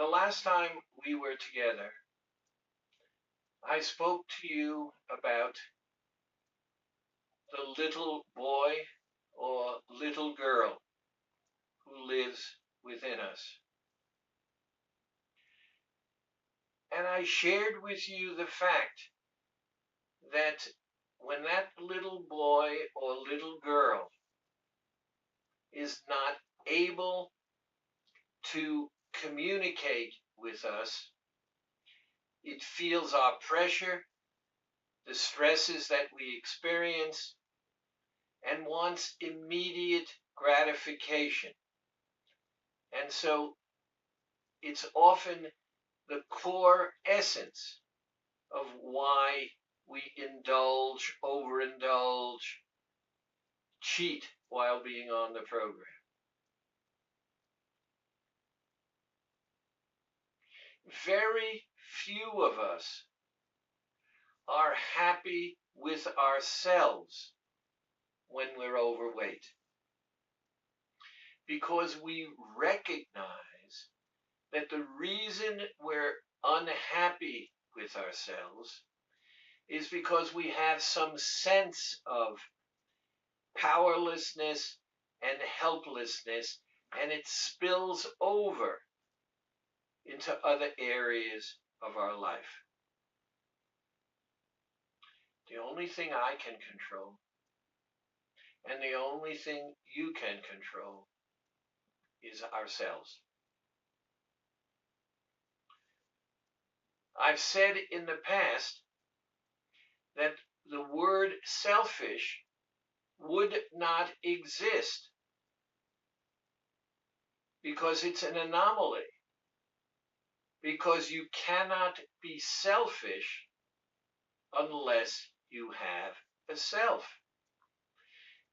The last time we were together, I spoke to you about the little boy or little girl who lives within us. And I shared with you the fact that when that little boy or little girl is not able to communicate with us, it feels our pressure, the stresses that we experience, and wants immediate gratification. And so it's often the core essence of why we indulge, overindulge, cheat while being on the program. Very few of us are happy with ourselves when we're overweight because we recognize that the reason we're unhappy with ourselves is because we have some sense of powerlessness and helplessness, and it spills over into other areas of our life. The only thing I can control, and the only thing you can control, is ourselves. I've said in the past that the word selfish would not exist because it's an anomaly, because you cannot be selfish unless you have a self.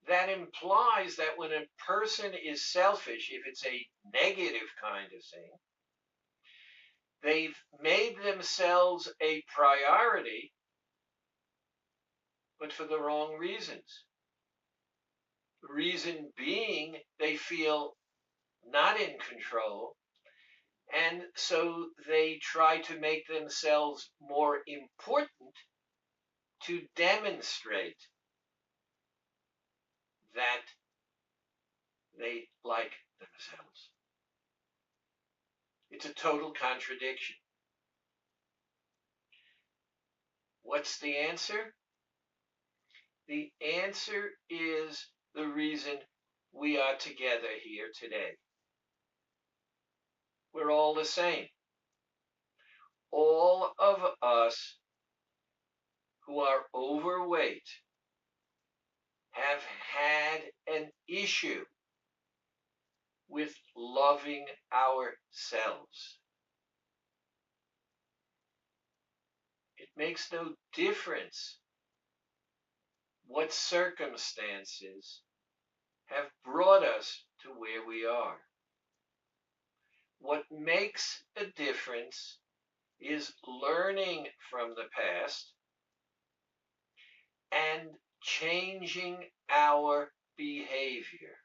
That implies that when a person is selfish, if it's a negative kind of thing, they've made themselves a priority, but for the wrong reasons. The reason being they feel not in control, and so they try to make themselves more important to demonstrate that they like themselves. It's a total contradiction. What's the answer? The answer is the reason we are together here today. We're all the same. All of us who are overweight have had an issue with loving ourselves. It makes no difference what circumstances have brought us to where we are. What makes a difference is learning from the past and changing our behavior.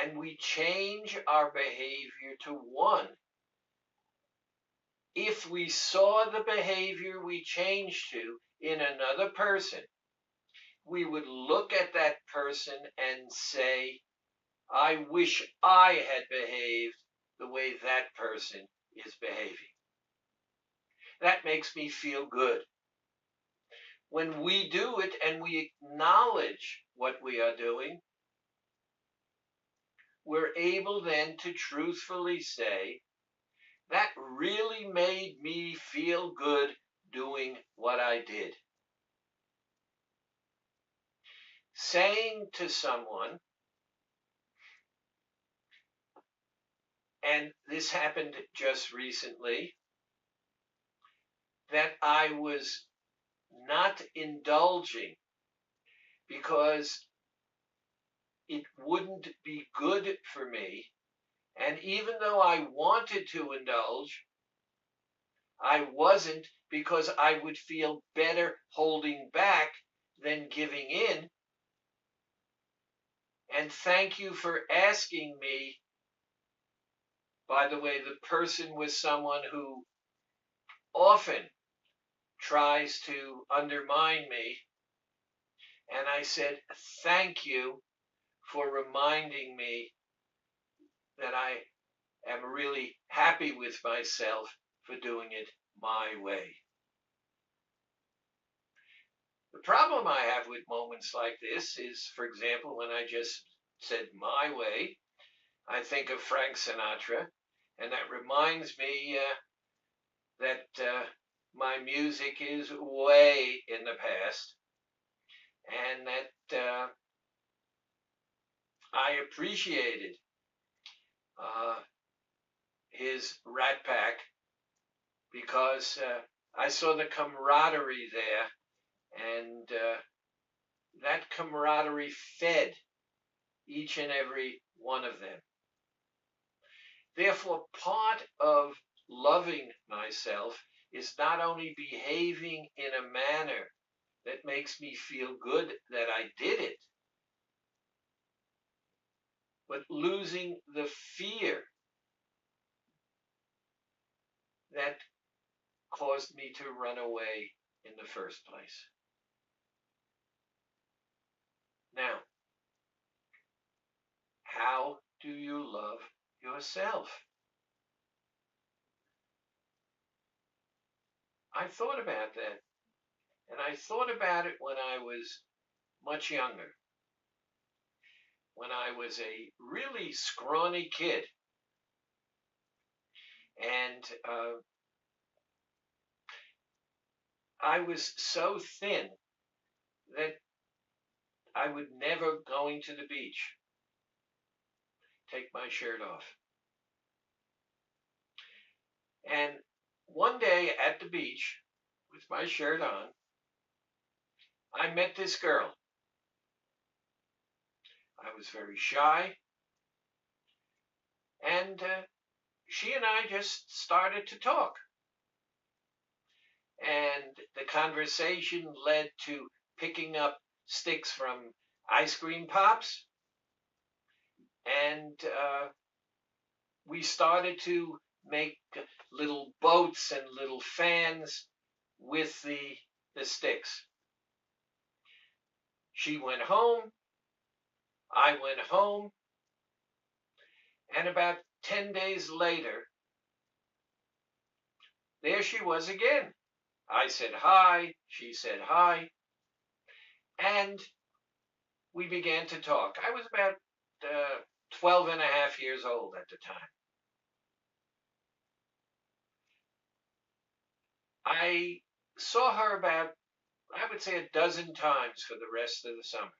And we change our behavior to one if we saw the behavior we changed to in another person. We would look at that person and say, I wish I had behaved the way that person is behaving. That makes me feel good. When we do it and we acknowledge what we are doing, we're able then to truthfully say, that really made me feel good doing what I did. Saying to someone, and this happened just recently, that I was not indulging because it wouldn't be good for me. And even though I wanted to indulge, I wasn't because I would feel better holding back than giving in. And thank you for asking me, By the way, the person was someone who often tries to undermine me. And I said, thank you for reminding me that I am really happy with myself for doing it my way. The problem I have with moments like this is, for example, when I just said my way, I think of Frank Sinatra, and that reminds me that my music is way in the past, and that I appreciated uh, his Rat Pack because I saw the camaraderie there, and that camaraderie fed each and every one of them. Therefore, part of loving myself is not only behaving in a manner that makes me feel good that I did it, but losing the fear that caused me to run away in the first place. Now, how do you love yourself? I thought about that, and I thought about it when I was much younger, when I was a really scrawny kid, and I was so thin that I would never, going to the beach, take my shirt off. And one day at the beach, with my shirt on, I met this girl. I was very shy, and she and I just started to talk. And the conversation led to picking up sticks from ice cream pops, and we started to make little boats and little fans with the sticks. She went home, I went home, and about 10 days later, there she was again. I said hi, she said hi, and we began to talk. I was about 12 and a half years old at the time. I saw her about, I would say, a dozen times for the rest of the summer.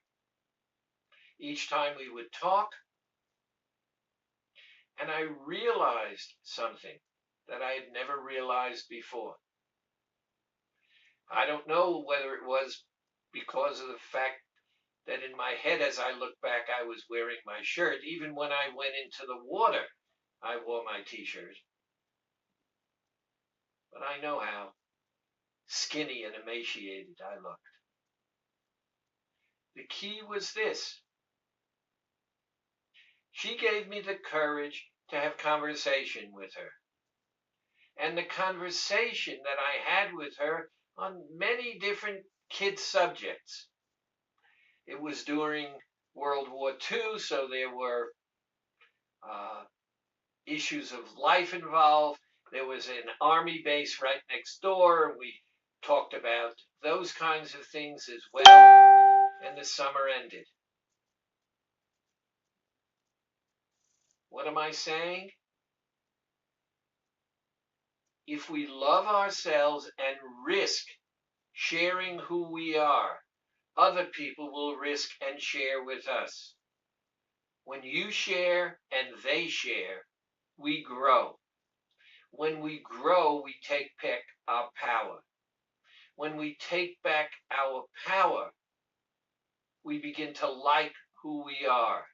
Each time we would talk, and I realized something that I had never realized before. I don't know whether it was because of the fact that in my head, as I look back, I was wearing my shirt. Even when I went into the water, I wore my t-shirt. But I know how skinny and emaciated I looked. The key was this. She gave me the courage to have conversation with her. And the conversation that I had with her on many different kid subjects. It was during World War II, so there were uh, issues of life involved. There was an army base right next door, and we talked about those kinds of things as well. And the summer ended. What am I saying? If we love ourselves and risk sharing who we are, other people will risk and share with us. When you share and they share, we grow. When we grow, we take back our power. When we take back our power, we begin to like who we are.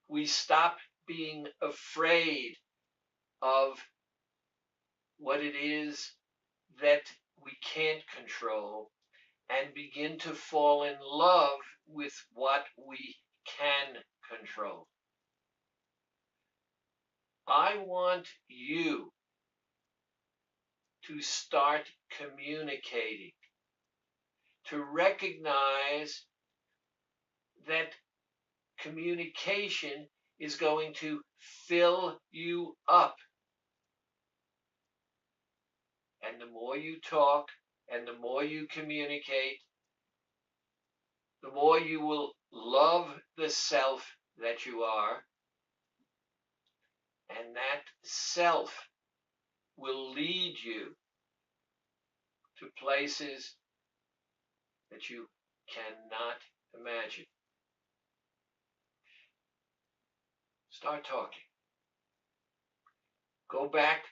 We stop being afraid of what it is that we can't control and begin to fall in love with what we can control. I want you to start communicating, to recognize that communication is going to fill you up. And the more you talk and the more you communicate, the more you will love the self that you are. And that self will lead you to places that you cannot imagine. Start talking. Go back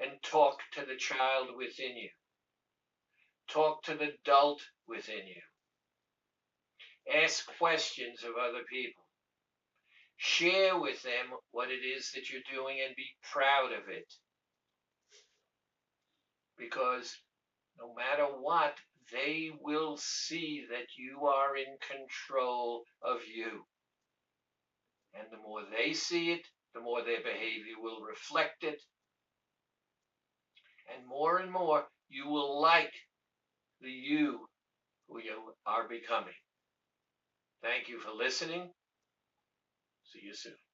and talk to the child within you. Talk to the adult within you. Ask questions of other people. Share with them what it is that you're doing and be proud of it. Because no matter what, they will see that you are in control of you. And the more they see it, the more their behavior will reflect it. And more you will like the you who you are becoming. Thank you for listening. See you soon.